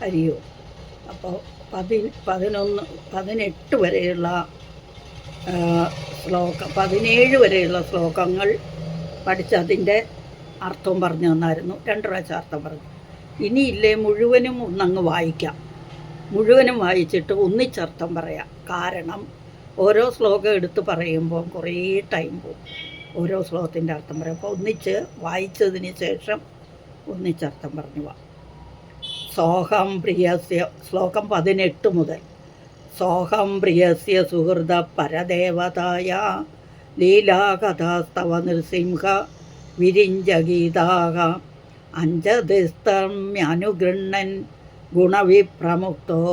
ഹരിയോ. അപ്പോൾ 18 വരെയുള്ള 17 വരെയുള്ള ശ്ലോകങ്ങൾ പഠിച്ചതിൻ്റെ അർത്ഥം പറഞ്ഞു തന്നായിരുന്നു. 2 പ്രാവശ്യം അർത്ഥം പറഞ്ഞു. ഇനിയില്ലേ മുഴുവനും ഒന്നങ്ങ് വായിക്കാം. മുഴുവനും വായിച്ചിട്ട് ഒന്നിച്ചർത്ഥം പറയാം. കാരണം ഓരോ ശ്ലോകം എടുത്ത് പറയുമ്പോൾ കുറേ ടൈം പോകും. ഓരോ ശ്ലോകത്തിൻ്റെ അർത്ഥം പറയാം. അപ്പോൾ ഒന്നിച്ച് വായിച്ചതിന് ശേഷം ഒന്നിച്ചർത്ഥം പറഞ്ഞു പോവാം. സോഹം പ്രിയസ്യ, ശ്ലോകം 18 മുതൽ. സോഹം പ്രിയസ്യ സുഹൃത പരദേവതായ ലീലാകഥാസ്തവ നൃസിംഹ വിരിഞ്ചഗീതാഹ അഞ്ജതിസ്തമ്യനുഗൃണ്ണൻ ഗുണവിപ്രമുക്തോ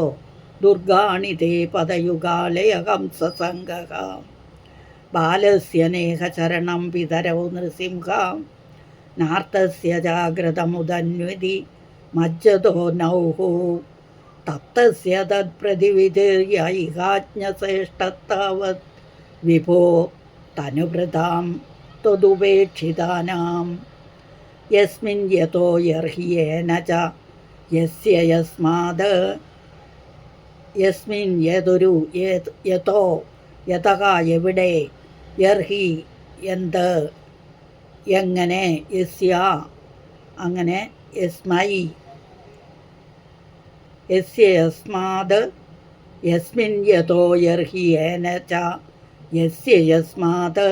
ദുർഗാണി തേ പദയുഗാലയകം സസംഗഃ ബാലസ്യ നേഹചരണം പിതരൗ നൃസിംഹ നാർത്തസ്യ ജാഗ്രതമുദന്വിതി മജ്ജതോ നൗഹു തപ്തസ്യ തത്പ്രതിവിധിർയൈകാജ്ഞശ്രേഷ്ഠത്താവത് വിഭോ തനുഭൃതാം ത്വദുപേക്ഷിതാനാം യസ്മിൻ യതോ യർഹിയേന ച യസ്യ യസ്മാത് യസ്മിൻ യതൊരു യതോ യതക എവിടെ യർഹി എന്ത് എങ്ങനെ യസ്യ അങ്ങനെ യസ്മൈ യസ്യ യസ്മാത് യസ്മിൻ യതോ യർഹി യേന ച യസ്യ യസ്മാത്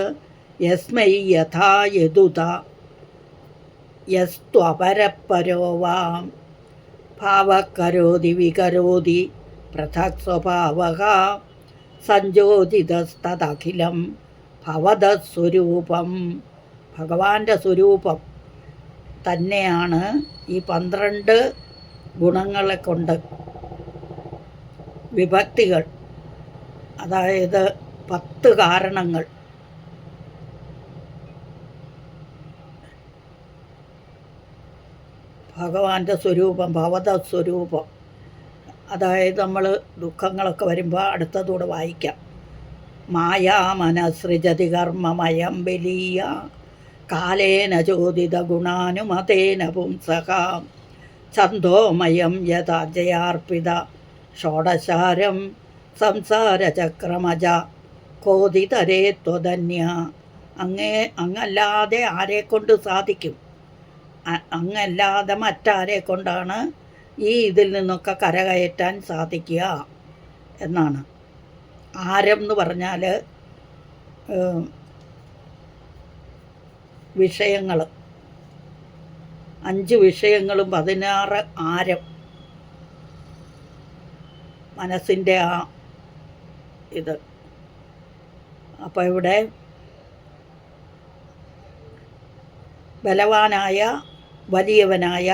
യസ്മൈ യഥാ യദുത യസ്ത്വപരപരോ വാം ഭാവകരോതി വികരോതി പൃഥക് സ്വഭാവഃ സഞ്ജോതിതസ്തദഖിലം ഭവതസ്വരൂപം. ഭഗവാന്റെ സ്വരൂപം തന്നെയാണ് ഈ 12 ഗുണങ്ങളെ കൊണ്ട് വിഭക്തികൾ, അതായത് 10 കാരണങ്ങൾ. ഭഗവാന്റെ സ്വരൂപം, ഭവതസ്വരൂപം. അതായത് നമ്മൾ ദുഃഖങ്ങളൊക്കെ വരുമ്പോൾ അടുത്തതൂടെ വായിക്കാം. മായാമനസൃജതി കർമ്മമയം ബലീയ കാലേന ചോദിത ഗുണാനുമതേന പുംസഃ ഛന്ദോമയം യഥാജയാർപ്പിത ഷോഡശാരം സംസാരചക്രമജ കോതിതരേ ത്വധന്യ. അങ്ങല്ലാതെ ആരെക്കൊണ്ട് സാധിക്കും? അങ്ങല്ലാതെ മറ്റാരെ കൊണ്ടാണ് ഈ ഇതിൽ നിന്നൊക്കെ കരകയറ്റാൻ സാധിക്കുക എന്നാണ്. ആരം എന്ന് പറഞ്ഞാൽ വിഷയങ്ങൾ, 5 വിഷയങ്ങളും 16 ആരം. മനസ്സിൻ്റെ ആ ഇത്. അപ്പോൾ ഇവിടെ ബലവാനായ, വലിയവനായ,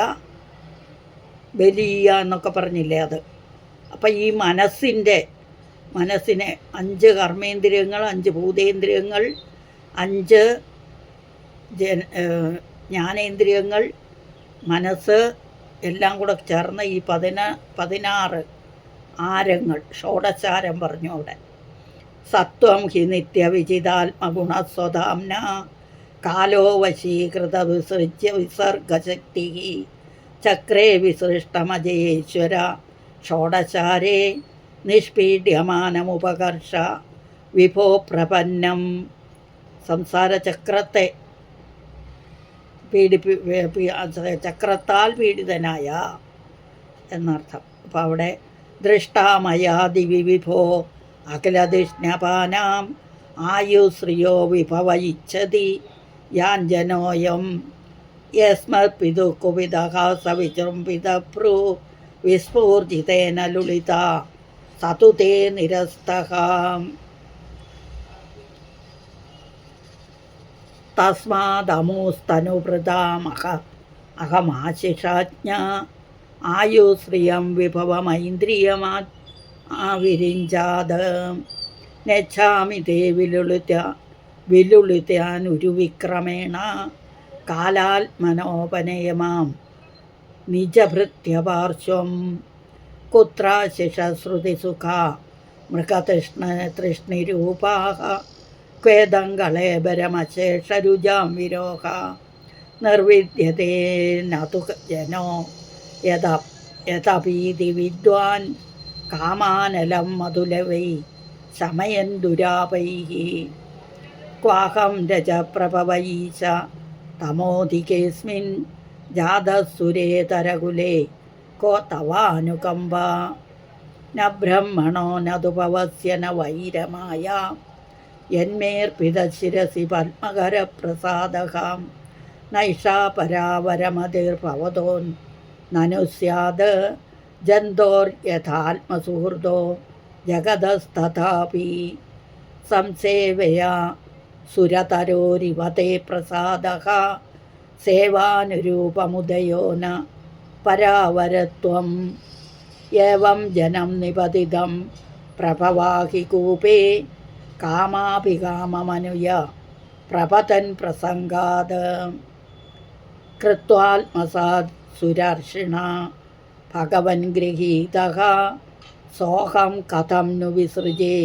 ബലീയ എന്നൊക്കെ പറഞ്ഞില്ലേ അത്. അപ്പം ഈ മനസ്സിനെ 5 കർമ്മേന്ദ്രിയങ്ങൾ, 5 ഭൂതേന്ദ്രിയങ്ങൾ, 5 ജ്ഞാനേന്ദ്രിയങ്ങൾ, മനസ്സ് എല്ലാം കൂടെ ചേർന്ന് ഈ 16 ആരങ്ങൾ, ഷോഡശാരം പറഞ്ഞു അവിടെ. സത്വം ഹി നിത്യവിചിതാത്മഗുണസ്വധാംന കാലോ വശീകൃത വിസൃജ്യ വിസർഗശക്തി ചക്രേ വിസൃഷ്ടമജയേശ്വര ഷോഡശാരേ നിഷ്പീഡ്യമാനമുപകർഷ വിഭോ പ്രപന്നം. സംസാരചക്രത്തെ ചക്രത്താൽ പീഡിതനായ എന്നർത്ഥം. അപ്പം അവിടെ ദൃഷ്ടാമയാദിവി വിഭോ അഖിലധിഷ്ണ്യപാനാം ആയുശ്രിയോ വിഭവ ഇച്ഛതി യാഞ്ജനോയം യസ്മത് പിതു കുപിതഃ സവിജൃംഭിതഭ്രൂ വിസ്ഫൂർജിതേന ലുളിത സതു തേ നിരസ്തഃ. തസ്മാദമൂസ്തനുഭൃതാമഹ അഹമാശിഷാജ്ഞ ആയുശ്രിയം വിഭവമൈന്ദ്രിയമാ വിരിഞ്ചാത് നെച്ഛാമി തേ വിലുളിതാനുരുവിക്രമേണ കാലാത്മനോപനയമാം നിജഭൃത്യപാർശ്വം കുത്രാശിഷശ്രുതിസുഖ മൃഗതൃഷ്ണിരൂപാഃ ക്വേദങ്ങളേബരമശേഷരുജാം വിരോഹ നിർവിദ്യതേ നതു ജനോ യഥ യഥപീതി വിദ്വാൻ കാമാനലം മധുലവൈ ശമയൻ ദുരാപൈഃ ക്വാഹം രജപ്രഭവൈശ തമോധികേസ്മിൻ ജാതസുരേതരകുലേ കോ തവാനുകമ്പ ന ബ്രഹ്മണോ നതുപവസ്യ ന വൈരമായ യന്മേർപിതശിരസി പത്മകരപ്രസാദകാം നൈഷാ പരാവരമതിർഭവതോൻ നനു സ്യാത് ജന്തോർയഥാത്മസുഹൃദോ ജഗതസ്തഥാപി സംസേവയാ സുരതരോരിവ തേ പ്രസാദഃ സേവാനുരൂപമുദയോ ന പരാവരത്വം ഏവം ജനം നിപതിതം പ്രഭവാഹി കൂപേ കാമാഭികാമമനുയ പ്രപതൻ പ്രസംഗാത് കൃത്വാത്മസാത് സുരർഷിണ ഭഗവൻ ഗൃഹീതഃ സോഹം കഥം नु വിസൃജേ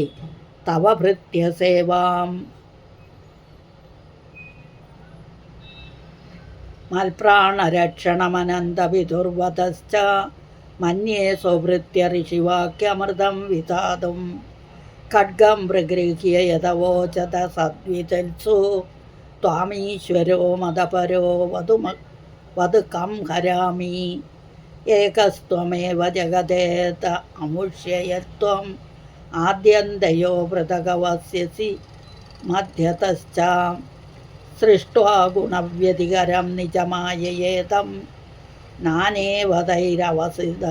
തവ ഭൃത്യസേവാം മൽപ്രാണരക്ഷണമനന്തവിദുർവതശ്ച മന്യേ സ്വഭൃത്യ ഋഷിവാക്യമൃതം വിധാതും ഖഡ്ഗം പ്രഗൃഹ്യ യഥവോചത സദ്വിതൽസു ത്വാമീശ്വരോ മതപരോ വധു കം ഹരാമി ഏകസ്ത്വമേവ ജഗദേത അമുഷ്യയത്വം ആദ്യന്തയോ പൃഥഗവസ്യസി മധ്യതശ്ച സൃഷ്ട്വാ ഗുണവ്യതികരം നിജമായയേതം നാനേവതൈരവസിത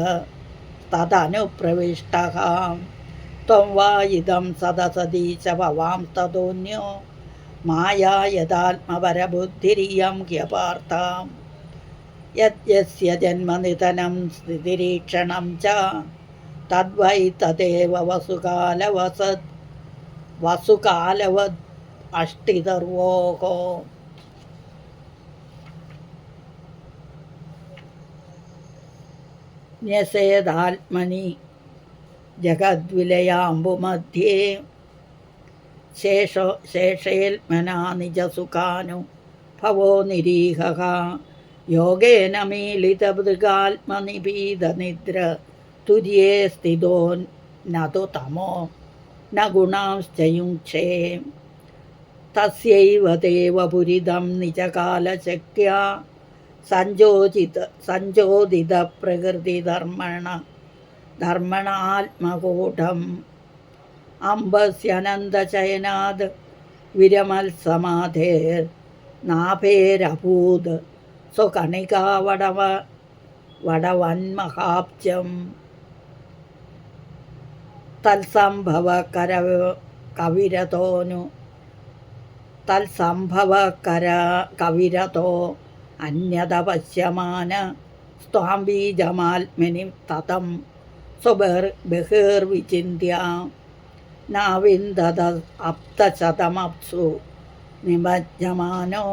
തദനുപ്രവിഷ്ടഃ ത്വം വാ ഇദം സദസദീശ ഭവാം തതോന്യോ മായാ യഥാത്മപരബുദ്ധിരിയം ഹ്യപാർത്ഥാം യസ്യ ജന്മനിധനം സ്ഥിതിരീക്ഷണം ച തദ്വൈ തദേവ വസുകാലവത് അഷ്ടിതർവോഹോ ന്യസേദാത്മനി ജഗദ്വിലയാംബുമധ്യേ ശേഷേൽമനാ നിജസുഖാനു ഭവോ നിരീഹഃ യോഗേന മീലിതമൃഗാത്മനിപീതനിദ്ര തുര്യേ സ്ഥിതോ നതു തമോ ന ഗുണാംശ്ച യുഞ്ക്ഷേ തസ്യൈവ ദേവപുരിദം നിജകാലശക്ത്യാ സഞ്ജോദിതപ്രകൃതിധർമ്മണാത്മകൂഢം അംബസ്യനന്തശയനാദ് വിരമത്സമാധേർനാഭേരഭൂത് സ്വകണികാവടവന്മഹാബ്ജം തത്സംഭവ കവിരതോ അന്യത പശ്യമാന സ്ത്വാം ബീജമാത്മനി തതം ബഹിർവിചിന്യ നാവിന്ദത അപ്തശതമപ്സു നിമജ്ജമാനോ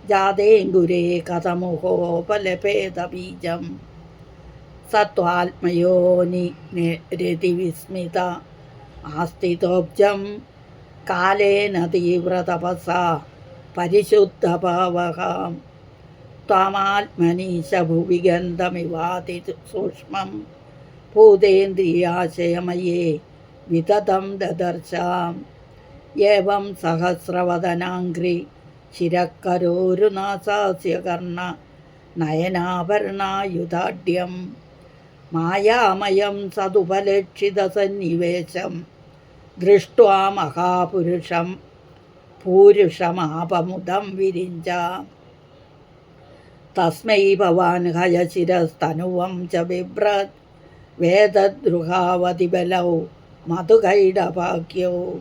ജാതേങ്കുരേ കഥമുഹോപലപേതബീജം സത്വാത്മയോനിരതിവിസ്മിത ആസ്തിതോബ്ജം കാലേന തീവ്രതപസാ പരിശുദ്ധഭാവഃ ത്വാമാത്മനീശ ഭുവി ഗന്ധമിവാതി സൂക്ഷ്മം ഭൂതേന്ദ്രിയാശയമയേ വിതതം ദദർശാം ഏവം സഹസ്രവദനാംഘ്രി ശിരക്കരോരുനാസാസ്യകർണ നയനാഭരണായുധാഢ്യം മായാമയം സതുപലക്ഷിതസന്നിവേശം ദൃഷ്ട്വാ മഹാപുരുഷം പൂരുഷമാപമുദം വിരിഞ്ച തസ്മൈ ഭവാൻ ഹയശിരസ്തനുവം ച ബിഭ്രത് വേദദ്രുഹാവതിബലൗ മധുകൈഡഭാഗ്യൗ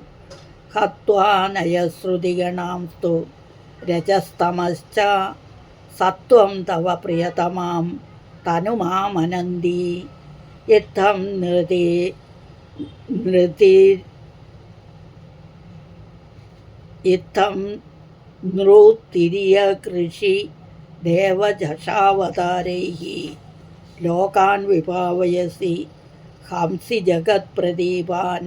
ഹത്വാ നയശ്രുതിഗണാംസ്തു രജസ്തമശ്ച സത്വം തവ പ്രിയതമാം തനുമാമനന്തി ഇത്തം നൃതിരിയ കൃഷി ദേവജഷാവതാരൈഃ ലോകാൻ വിഭാവയസി ഹംസി ജഗത്പ്രദീപാൻ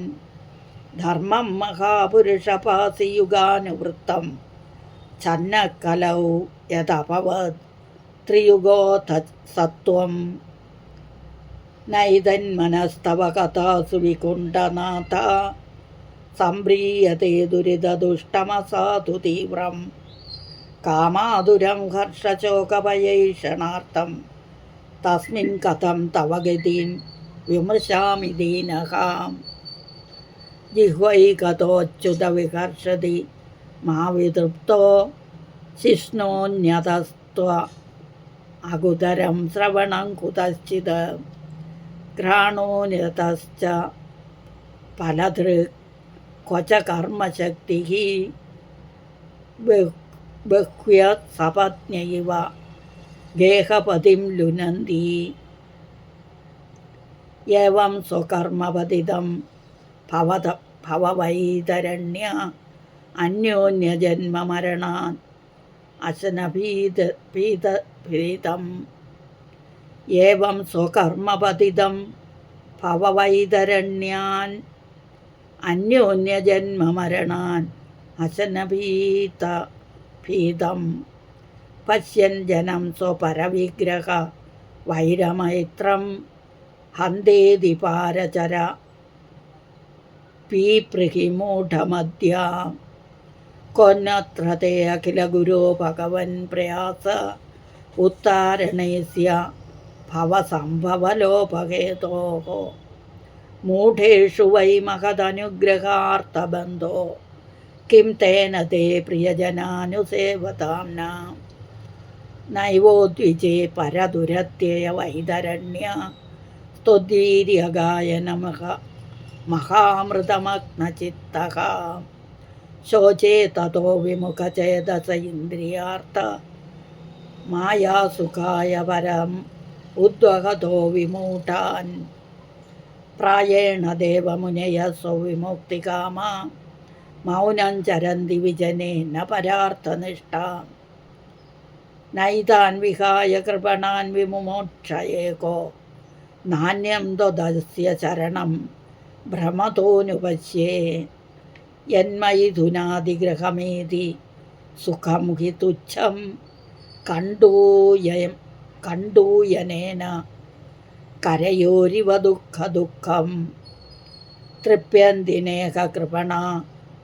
ധർമ്മം മഹാപുരുഷപാസിയുഗാനുവൃത്തം ഛന്നകലൗ യദഭവത് ത്രിയുഗോ സത്വം നൈതന്മനസ്തവ കഥാസു വികുണ്ഠനാഥ സംപ്രീയത്തെ ദുരിതദുഷ്ടമസാധു തീവ്രം കാമാതുരം ഹർഷശോകഭയൈഷണാർത്ഥം തസ്മിൻ കഥം തവ ഗതിം വിമൃശാമി ദീനഹാം ജിഹ്വൈകതോച്യുത വികർഷതി മാ വിതൃപ്തോ ശിഷ്ണോന്യതസ്ത്വ അകുതരം ശ്രവണം കുതശ്ചിത് ഘ്രാണോനിരതശ്ച ഫലധൃക് ക്വച കർമ്മശക്തി ബഹ്വ്യ സപത്നൈവ ഗേഹപതിം ലുനന്തി ഏവം സ്വകർമ്മപതിതം ഭവവൈതരണ്യ അന്യോന്യജന്മമരണാൻ അശനഭീതം ഏവം സ്വകർമ്മപതിതം ഭവവൈതരണ്യാൻ അന്യോന്യജന്മമരണാൻ അശനഭീതം പശ്യൻ ജനം സ്വപരവിഗ്രഹ വൈരമൈത്രം ഹന്തേതി പാരചര പീപൃഹി മൂഢമദ്യ കൊന്നത്ര തേ അഖില ഗുരോ ഭഗവൻ പ്രയാസ ഉത്താരണേസ്യ ഭവസംഭവലോപഹേതോഃ മൂഢേഷു വൈ മഹദനുഗ്രഹാർത്ഥബന്ധോ കിം തേന തേ പ്രിയജനാനുസേവതാം നൈവോദ്വിജേ പരദുരത്യയ വൈതരണ്യ സ്തുദ്വീര്യഗായനമഹ മഹാമൃതമഗ്നചിത്തഃ ശോചേ തതോ വിമുഖചേതസ ഇന്ദ്രിയാർത്ഥ മായാസുഖായ പരം ഉദ്വഹതോ വിമൂഢാൻ പ്രായേണ ദേവമുനയ സ്വവിമുക്തികാമ മൗനം ചരന്തി വിജനേന പരാർത്ഥനിഷ്ഠ നൈതാൻ വിഹായ കൃപണാൻ വിമുമോക്ഷയേകോ നാന്യം ത്വദസ്യ ശരണം ഭ്രമതോനുപശ്യേ യന്മയിധുനാദിഗ്രഹമേതി സുഖം ഹി തുച്ഛം കണ്ടൂയനേന കരയോരിവ ദുഃഖം തൃപ്യന്തിനേഹ കൃപണ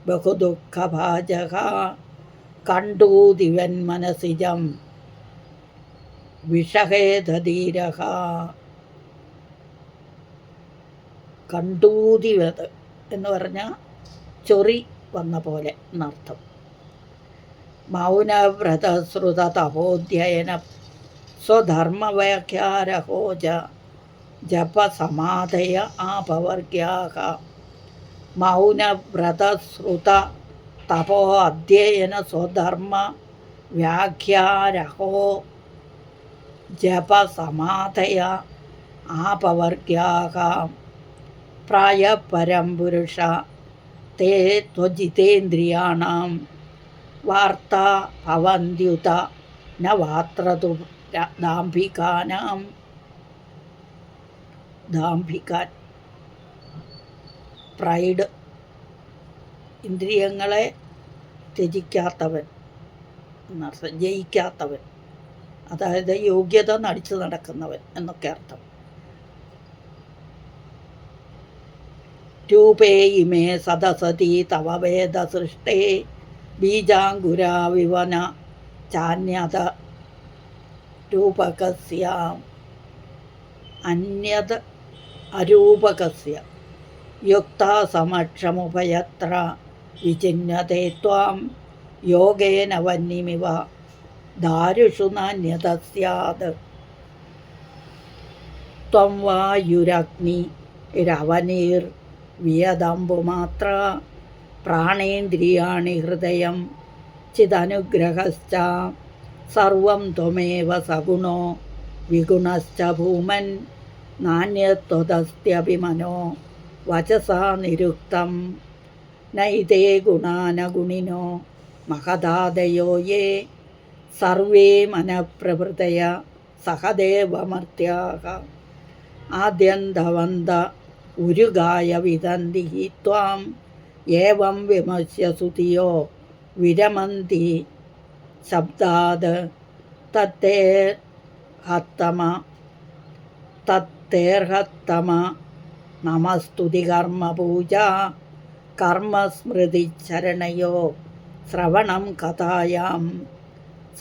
ബഹുദുഃഖഭാജക കണ്ടൂതിവന്മനസിജം വിഷഹേധീരഃ കണ്ടൂതിവത് എന്ന് പറഞ്ഞാൽ ചൊറി വന്ന പോലെ എന്നർത്ഥം. മൗനവ്രതശ്രുത തപോധ്യയന സ്വധർമ്മവ്യാഖ്യാരഹോജ ജപസമാധയ ആപവർഗ്യാഃ മൗനവ്രതശ്രുത തപോ അധ്യയന സ്വധർമ്മ വ്യാഖ്യാരഹോ ജപസമാധയ ആപവർഗ്യാഃ പ്രായപരം പുരുഷ തേ ത്വജിതേന്ദ്രിയാണാം വാർത്താ ഭവന്ത്യുത ന വാത്രതു ദാംഭികാൻ പ്രൈഡ് ഇന്ദ്രിയങ്ങളെ ത്യജിക്കാത്തവൻ എന്നർത്ഥം, ജയിക്കാത്തവൻ, അതായത് യോഗ്യത നടിച്ചു നടക്കുന്നവൻ എന്നൊക്കെ അർത്ഥം. രൂപേ ഇമേ സദസതി തവ വേദസൃഷ്ടേ ബീജാങ്കുരാവിവന ചാന്യത രൂപകസ്യ അന്യത അരൂപകസ്യ യുക്താ സമക്ഷമുഭയത്ര വിചിന്യതേ ത്വാം യോഗേന വന്യമിവ ദാരുഷു നാന്യത സ്യാത് ത്വം വായുരഗ്നി രവനീർ വിയദംബുമാത്ര പ്രാണേന്ദ്രിയാണി ഹൃദയം ചിദനുഗ്രഹശ്ച സർവം ത്വമേവ സഗുണോ വിഗുണശ്ച ഭൂമൻ നാന്യത്വദസ്ത്യഭിമനോ വചസാ നിരുക്തം നൈതേ ഗുണാനഗുണിനോ മഹദാദയോ യേ സർവേ മനഃപ്രവൃതയ സഹദേവമർത്യാഃ ആദ്യന്തവന്ത ഉരുഗായ വിദന്തി ഹി ത്വാം ഏവം വിമർശ്യ സുതിയോ വിരമന്തി ശബ്ദാത് തത്തേ ഹത്തമ തത് തേർഹത്തമ നമസ്തുതി കർമ്മപൂജ കർമ്മസ്മൃതിചരണയോ ശ്രവണം കഥായാം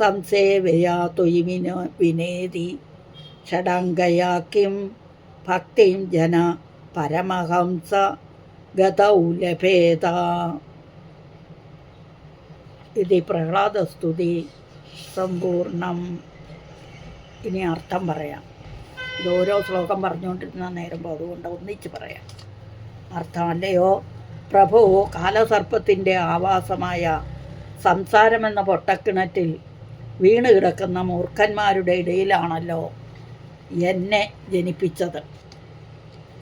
സംസേവയാ തൊയ്മിനോ വിനേതി ഷഡംഗയാ കിം ഭക്തിം ജന പരമഹംസ ഗതൗ ലഭേത. ഇത് പ്രഹ്ലാദസ്തുതി സമ്പൂർണം. ഇനി അർത്ഥം പറയാം. ഇത് ഓരോ ശ്ലോകം പറഞ്ഞുകൊണ്ടിരുന്ന നേരമ്പോൾ അതുകൊണ്ട് ഒന്നിച്ച് പറയാം അർത്ഥം. അല്ലയോ പ്രഭു, കാലസർപ്പത്തിൻ്റെ ആവാസമായ സംസാരമെന്ന പൊട്ടക്കിണറ്റിൽ വീണ് കിടക്കുന്ന മൂർഖന്മാരുടെ ഇടയിലാണല്ലോ എന്നെ ജനിപ്പിച്ചത്.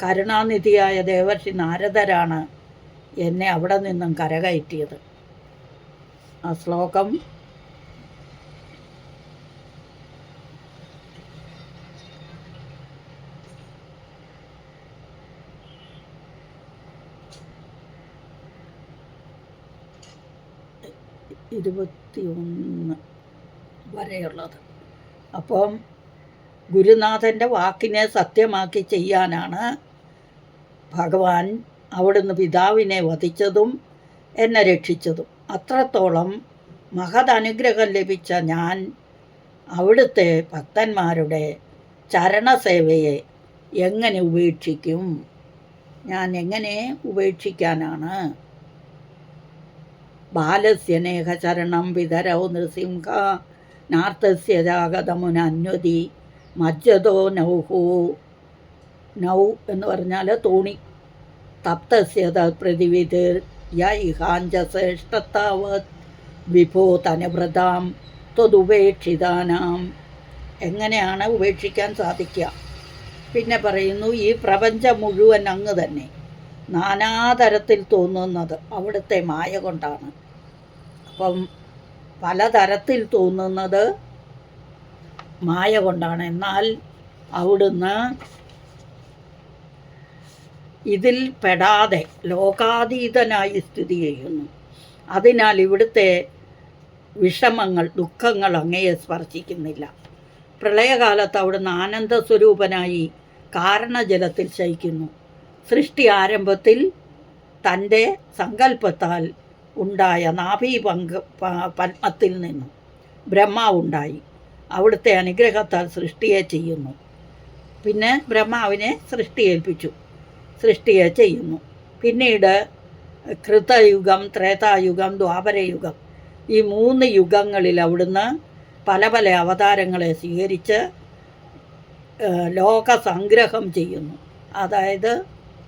കരുണാനിധിയായ ദേവർഷി നാരദരാണ് എന്നെ അവിടെ നിന്നും കരകയറ്റിയത്. ആ ശ്ലോകം ഇരുപത്തിയൊന്ന് വരെയുള്ളത്. അപ്പം ഗുരുനാഥൻ്റെ വാക്കിനെ സത്യമാക്കി ചെയ്യാനാണ് ഭഗവാൻ അവിടുന്ന് പിതാവിനെ വധിച്ചതും എന്നെ രക്ഷിച്ചതും. അത്രത്തോളം മഹദനുഗ്രഹം ലഭിച്ച ഞാൻ അവിടുത്തെ ഭക്തന്മാരുടെ ചരണസേവയെ എങ്ങനെ ഉപേക്ഷിക്കും? ഞാൻ എങ്ങനെ ഉപേക്ഷിക്കാനാണ്? ബാലസ്യ നേഹചരണം പിതരൗ നൃസിംഹ നാർത്തസ്യ ജാഗതമുനന്വതി മജ്ജതോ നൗഹു. നൗ എന്ന് പറഞ്ഞാൽ തോണി. തപ്തസ്യ തത്പ്രതിവിധിർ യൈഹാഞ്ചശ്രേഷ്ഠത്താവത് വിഭോ തനവ്രതാം ത്വതുപേക്ഷിതാനാം. എങ്ങനെയാണ് ഉപേക്ഷിക്കാൻ സാധിക്കുക? പിന്നെ പറയുന്നു, ഈ പ്രപഞ്ചം മുഴുവൻ അങ്ങ് തന്നെ. നാനാതരത്തിൽ തോന്നുന്നത് അവിടുത്തെ മായ കൊണ്ടാണ്. അപ്പം പലതരത്തിൽ തോന്നുന്നത് മായ കൊണ്ടാണ്. എന്നാൽ അവിടുന്ന് ഇതിൽ പെടാതെ ലോകാതീതനായി സ്ഥിതി ചെയ്യുന്നു. അതിനാൽ ഇവിടുത്തെ വിഷമങ്ങൾ, ദുഃഖങ്ങൾ അങ്ങയെ സ്പർശിക്കുന്നില്ല. പ്രളയകാലത്ത് അവിടുന്ന് ആനന്ദസ്വരൂപനായി കാരണജലത്തിൽ ശയിക്കുന്നു. സൃഷ്ടി ആരംഭത്തിൽ തൻ്റെ സങ്കല്പത്താൽ ഉണ്ടായ പദ്മത്തിൽ നിന്നും ബ്രഹ്മാവുണ്ടായി. അവിടുത്തെ അനുഗ്രഹത്താൽ സൃഷ്ടിയെ ചെയ്യുന്നു. പിന്നെ ബ്രഹ്മാവിനെ സൃഷ്ടിയെ ചെയ്യുന്നു. പിന്നീട് കൃതയുഗം, ത്രേതായുഗം, ദ്വാപരയുഗം, ഈ 3 യുഗങ്ങളിൽ അവിടുന്ന് പല പല അവതാരങ്ങളെ സ്വീകരിച്ച് ലോക സംഗ്രഹം ചെയ്യുന്നു. അതായത്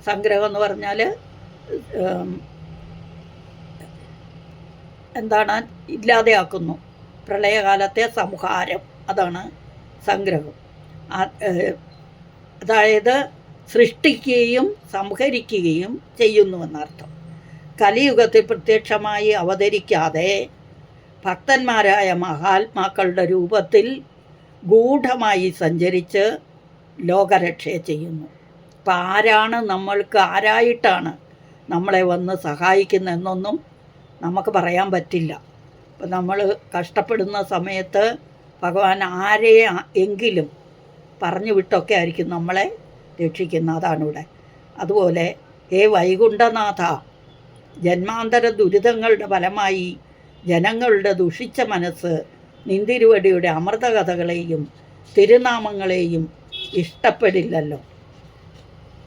സംഗ്രഹം എന്ന് പറഞ്ഞാൽ എന്താണ്? ഇല്ലാതെയാക്കുന്നു. പ്രളയകാലത്തെ സംഹാരം, അതാണ് സംഗ്രഹം. അതായത് സൃഷ്ടിക്കുകയും സംഹരിക്കുകയും ചെയ്യുന്നുവെന്നർത്ഥം. കലിയുഗത്തിൽ പ്രത്യക്ഷമായി അവതരിക്കാതെ ഭക്തന്മാരായ മഹാത്മാക്കളുടെ രൂപത്തിൽ ഗൂഢമായി സഞ്ചരിച്ച് ലോകരക്ഷയെ ചെയ്യുന്നു. അപ്പം ആരായിട്ടാണ് നമ്മളെ വന്ന് സഹായിക്കുന്നതെന്നൊന്നും നമുക്ക് പറയാൻ പറ്റില്ല. ഇപ്പം നമ്മൾ കഷ്ടപ്പെടുന്ന സമയത്ത് ഭഗവാൻ ആരെ എങ്കിലും പറഞ്ഞു വിട്ടൊക്കെ ആയിരിക്കും നമ്മളെ രക്ഷിക്കുന്നത്. അതാണ് ഇവിടെ. അതുപോലെ ഹേ വൈകുണ്ഠനാഥ, ജന്മാന്തര ദുരിതങ്ങളുടെ ഫലമായി ജനങ്ങളുടെ ദുഷിച്ച മനസ്സ് നിന്തിരുവടിയുടെ അമൃതകഥകളെയും തിരുനാമങ്ങളെയും ഇഷ്ടപ്പെടില്ലല്ലോ.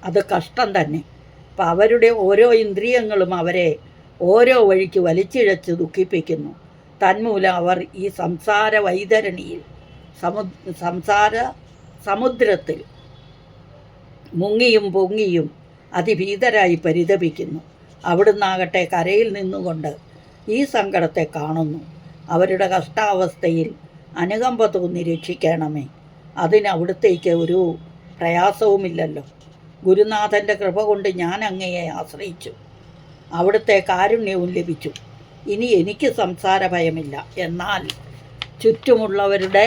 അത് കഷ്ടം തന്നെ. അപ്പം അവരുടെ ഓരോ ഇന്ദ്രിയങ്ങളും അവരെ ഓരോ വഴിക്ക് വലിച്ചിഴച്ച് ദുഃഖിപ്പിക്കുന്നു. തന്മൂലം അവർ ഈ സംസാര വൈതരണിയിൽ സംസാര സമുദ്രത്തിൽ മുങ്ങിയും പൊങ്ങിയും അതിഭീതരായി പരിതപിക്കുന്നു. അവിടുന്നാകട്ടെ കരയിൽ നിന്നുകൊണ്ട് ഈ സങ്കടത്തെ കാണുന്നു. അവരുടെ കഷ്ടാവസ്ഥയിൽ അനുകമ്പ തോന്നി രക്ഷിക്കണമേ. അതിന് അവിടുത്തേക്ക് ഒരു പ്രയാസവുമില്ലല്ലോ. ഗുരുനാഥൻ്റെ കൃപ കൊണ്ട് ഞാൻ അങ്ങയെ ആശ്രയിച്ചു, അവിടുത്തെ കാരുണ്യവും ലഭിച്ചു. ഇനി എനിക്ക് സംസാര ഭയമില്ല. എന്നാൽ ചുറ്റുമുള്ളവരുടെ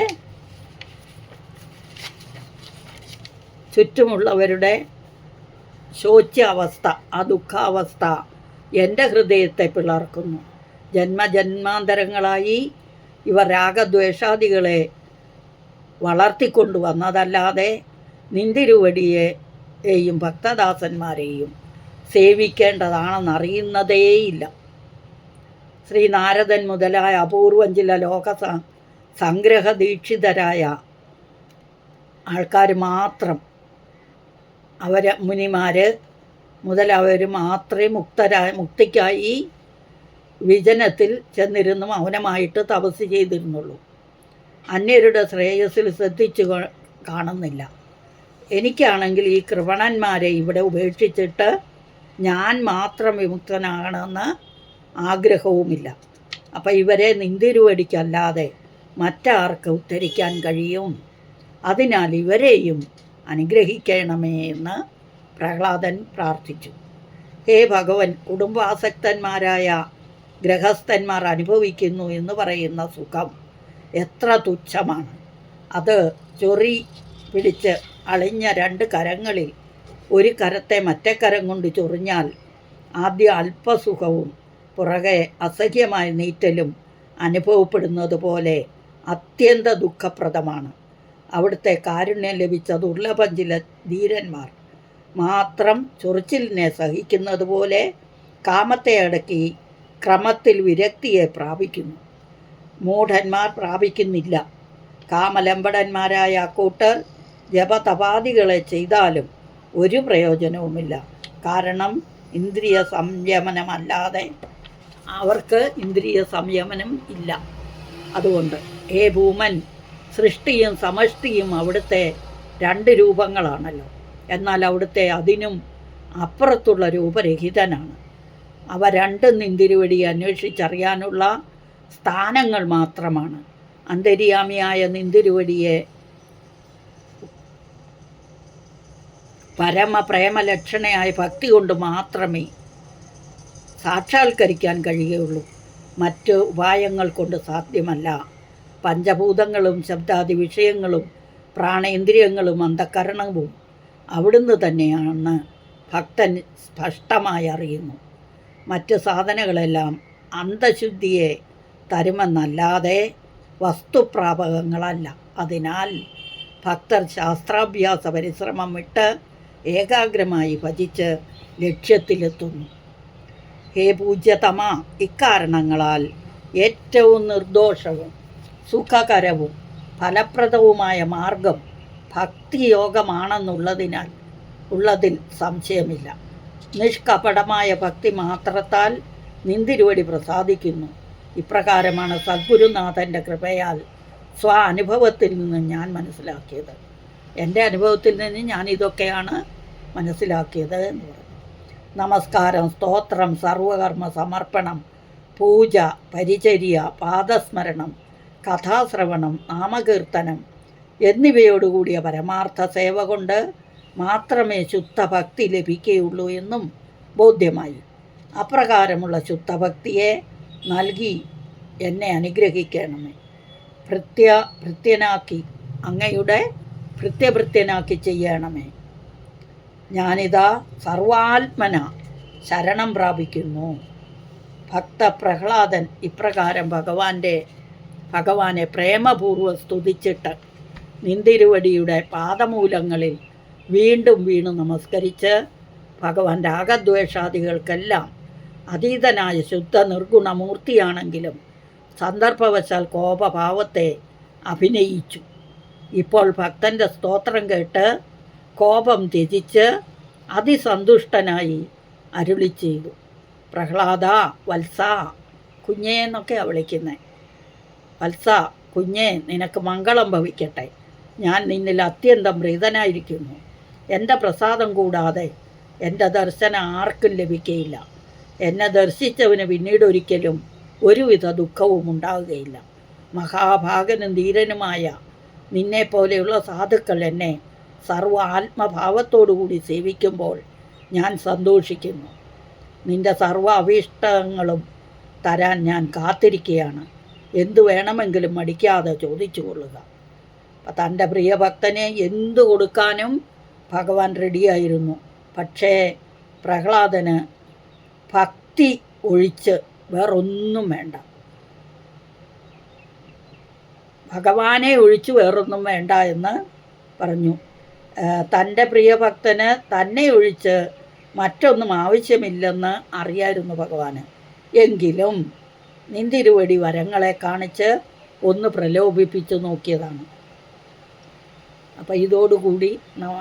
ശോച്യാവസ്ഥ, ആ ദുഃഖാവസ്ഥ എൻ്റെ ഹൃദയത്തെ പിളർക്കുന്നു. ജന്മജന്മാന്തരങ്ങളായി ഇവർ രാഗദ്വേഷാദികളെ വളർത്തിക്കൊണ്ടു വന്നതല്ലാതെ നിന്തിരുവടിയെയും ഭക്തദാസന്മാരെയും സേവിക്കേണ്ടതാണെന്നറിയുന്നതേയില്ല. ശ്രീനാരദൻ മുതലായ അപൂർവം ചില സംഗ്രഹദീക്ഷിതരായ ആൾക്കാർ മാത്രം, മുനിമാർ മുതലായവർ മാത്രമേ മുക്തിക്കായി വിജനത്തിൽ ചെന്നിരുന്ന് മൗനമായിട്ട് തപസ് ചെയ്തിരുന്നുള്ളൂ. അന്യരുടെ ശ്രേയസ്സിൽ ശ്രദ്ധിച്ചു കാണുന്നില്ല. എനിക്കാണെങ്കിൽ ഈ കൃപണന്മാരെ ഇവിടെ ഉപേക്ഷിച്ചിട്ട് ഞാൻ മാത്രം വിമുക്തനാകണമെന്ന് ആഗ്രഹവുമില്ല. അപ്പം ഇവരെ നിന്തിരുവടിക്കല്ലാതെ മറ്റാർക്ക് ഉദ്ധരിക്കാൻ കഴിയും? അതിനാൽ ഇവരെയും അനുഗ്രഹിക്കണമേ എന്ന് പ്രഹ്ലാദൻ പ്രാർത്ഥിച്ചു. ഹേ ഭഗവൻ, കുടുംബാസക്തന്മാരായ ഗൃഹസ്ഥന്മാർ അനുഭവിക്കുന്നു എന്ന് പറയുന്ന സുഖം എത്ര തുച്ഛമാണ്. അത് ചൊറി പിടിച്ച് അളിഞ്ഞ 2 കരങ്ങളിൽ ഒരു കരത്തെ മറ്റേ കരം കൊണ്ട് ചൊറിഞ്ഞാൽ ആദ്യം അല്പസുഖവും പുറകെ അസഹ്യമായ നീറ്റലും അനുഭവപ്പെടുന്നത് പോലെ അത്യന്ത ദുഃഖപ്രദമാണ്. അവിടുത്തെ കാരുണ്യം ലഭിച്ച ദുർലഭം ചില ധീരന്മാർ മാത്രം ചൊറിച്ചിലിനെ സഹിക്കുന്നത് പോലെ കാമത്തെ അടക്കി ക്രമത്തിൽ വിരക്തിയെ പ്രാപിക്കുന്നു. മൂഢന്മാർ പ്രാപിക്കുന്നില്ല. കാമലമ്പടന്മാരായ കൂട്ടർ ജപതപാദികളെ ചെയ്താലും ഒരു പ്രയോജനവുമില്ല. കാരണം ഇന്ദ്രിയ സംയമനമല്ലാതെ അവർക്ക് ഇന്ദ്രിയ സംയമനം ഇല്ല. അതുകൊണ്ട് ഹേ ഭൂമൻ, സൃഷ്ടിയും സമഷ്ടിയും അവിടുത്തെ 2 രൂപങ്ങളാണല്ലോ. എന്നാൽ അവിടുത്തെ അതിനും അപ്പുറത്തുള്ള രൂപരഹിതനാണ്. അവ 2 നിന്തിരുവടി അന്വേഷിച്ചറിയാനുള്ള സ്ഥാനങ്ങൾ മാത്രമാണ്. അന്തര്യാമിയായ നിന്തിരുവടിയെ പരമപ്രേമലക്ഷണയായ ഭക്തി കൊണ്ട് മാത്രമേ സാക്ഷാത്കരിക്കാൻ കഴിയുകയുള്ളൂ. മറ്റ് ഉപായങ്ങൾ കൊണ്ട് സാധ്യമല്ല. പഞ്ചഭൂതങ്ങളും ശബ്ദാദി വിഷയങ്ങളും പ്രാണേന്ദ്രിയങ്ങളും അന്ധകരണവും അവിടുന്ന് തന്നെയാണെന്ന് ഭക്തൻ സ്പഷ്ടമായി അറിയുന്നു. മറ്റ് സാധനങ്ങളെല്ലാം അന്തശുദ്ധിയെ തരുമെന്നല്ലാതെ വസ്തുപ്രാപകങ്ങളല്ല. അതിനാൽ ഭക്തർ ശാസ്ത്രാഭ്യാസ പരിശ്രമം വിട്ട് ഏകാഗ്രമായി ഭജിച്ച് ലക്ഷ്യത്തിലെത്തുന്നു. ഹേ പൂജ്യതമ, ഇക്കാരണങ്ങളാൽ ഏറ്റവും നിർദോഷവും സുഖകരവും ഫലപ്രദവുമായ മാർഗം ഭക്തിയോഗമാണെന്നുള്ളതിൽ സംശയമില്ല. നിഷ്കപടമായ ഭക്തി മാത്രത്താൽ നിന്തിരുവടി പ്രസാദിക്കുന്നു. ഇപ്രകാരമാണ് സദ്ഗുരുനാഥൻ്റെ കൃപയാൽ അനുഭവത്തിൽ നിന്ന് ഞാൻ മനസ്സിലാക്കിയത്. എൻ്റെ അനുഭവത്തിൽ നിന്ന് ഞാൻ ഇതൊക്കെയാണ് മനസ്സിലാക്കിയത് എന്ന് പറഞ്ഞു. നമസ്കാരം, സ്തോത്രം, സർവകർമ്മ സമർപ്പണം, പൂജ, പരിചര്യ, പാദസ്മരണം, കഥാശ്രവണം, നാമകീർത്തനം എന്നിവയോടുകൂടിയ പരമാർത്ഥ സേവ കൊണ്ട് മാത്രമേ ശുദ്ധഭക്തി ലഭിക്കുകയുള്ളൂ എന്നും ബോധ്യമായി. അപ്രകാരമുള്ള ശുദ്ധഭക്തിയെ നൽകി എന്നെ അനുഗ്രഹിക്കണമേ. അങ്ങയുടെ ഭൃത്യനാക്കി ചെയ്യണമേ. ഞാനിതാ സർവാത്മന ശരണം പ്രാപിക്കുന്നു. ഭക്ത പ്രഹ്ലാദൻ ഇപ്രകാരം ഭഗവാനെ പ്രേമപൂർവ്വം സ്തുതിച്ചിട്ട് നിന്തിരുവടിയുടെ പാദമൂലങ്ങളിൽ വീണ്ടും വീണു നമസ്കരിച്ച് ഭഗവാൻ രാഗദ്വേഷാദികൾക്കെല്ലാം അതീതനായ ശുദ്ധ നിർഗുണമൂർത്തിയാണെങ്കിലും സന്ദർഭവശാൽ കോപഭാവത്തെ അഭിനയിച്ചു. ഇപ്പോൾ ഭക്തൻ്റെ സ്തോത്രം കേട്ട് കോപം ത്യജിച്ച് അതിസന്തുഷ്ടനായി അരുളി ചെയ്തു. പ്രഹ്ലാദ, വത്സ, കുഞ്ഞേ എന്നൊക്കെയാണ് വിളിക്കുന്നത്. വത്സ, കുഞ്ഞേ, നിനക്ക് മംഗളം ഭവിക്കട്ടെ. ഞാൻ നിന്നിൽ അത്യന്തം പ്രീതനായിരിക്കുന്നു. എൻ്റെ പ്രസാദം കൂടാതെ എൻ്റെ ദർശനം ആർക്കും ലഭിക്കുകയില്ല. എന്നെ ദർശിച്ചവന് പിന്നീട് ഒരിക്കലും ഒരുവിധ ദുഃഖവും ഉണ്ടാവുകയില്ല. മഹാഭാഗനും ധീരനുമായ നിന്നെപ്പോലെയുള്ള സാധുക്കൾ എന്നെ സർവ്വ ആത്മഭാവത്തോടുകൂടി സേവിക്കുമ്പോൾ ഞാൻ സന്തോഷിക്കുന്നു. നിൻ്റെ സർവ്വ അഭീഷ്ടങ്ങളും തരാൻ ഞാൻ കാത്തിരിക്കുകയാണ്. എന്തു വേണമെങ്കിലും മടിക്കാതെ ചോദിച്ചു കൊള്ളുക. അപ്പം തൻ്റെ പ്രിയഭക്തനെ എന്തു കൊടുക്കാനും ഭഗവാൻ റെഡിയായിരുന്നു. പക്ഷേ പ്രഹ്ലാദന് ഭക്തി ഒഴിച്ച് വേറൊന്നും വേണ്ട. ഭഗവാനെ ഒഴിച്ച് വേറൊന്നും വേണ്ട എന്ന് പറഞ്ഞു. തൻ്റെ പ്രിയഭക്തന് തന്നെ ഒഴിച്ച് മറ്റൊന്നും ആവശ്യമില്ലെന്ന് അറിയായിരുന്നു ഭഗവാന്. എങ്കിലും നിന്തിരുവടി വരങ്ങളെ കാണിച്ച് ഒന്ന് പ്രലോഭിപ്പിച്ച് നോക്കിയതാണ്. അപ്പം ഇതോടുകൂടി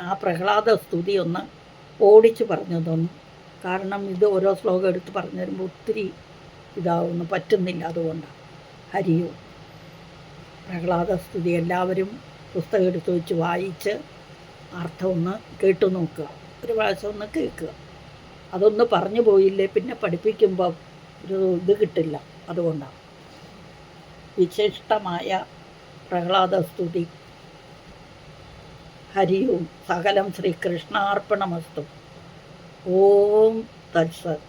ആ പ്രഹ്ലാദ സ്തുതി ഒന്ന് ഓടിച്ച് പറഞ്ഞു തോന്നും. കാരണം ഇത് ഓരോ ശ്ലോകം എടുത്ത് പറഞ്ഞു തരുമ്പോൾ ഒത്തിരി ഇതാവുന്നു, പറ്റുന്നില്ല. അതുകൊണ്ടാണ്. ഹരിയോ പ്രഹ്ലാദ സ്തുതി എല്ലാവരും പുസ്തകം എടുത്ത് വെച്ച് വായിച്ച് അർത്ഥം ഒന്ന് കേട്ടു നോക്കുക. ഒരു പ്രാവശ്യം ഒന്ന് കേൾക്കുക. അതൊന്ന് പറഞ്ഞു പോയില്ലേ പിന്നെ പഠിപ്പിക്കുമ്പോൾ ഒരു ഇത് കിട്ടില്ല. അതുകൊണ്ടാണ് വിശിഷ്ടമായ പ്രഹ്ലാദ സ്തുതി. ഹരിയും സകലം ശ്രീകൃഷ്ണാർപ്പണമസ്തു. ഓം തത്സത്.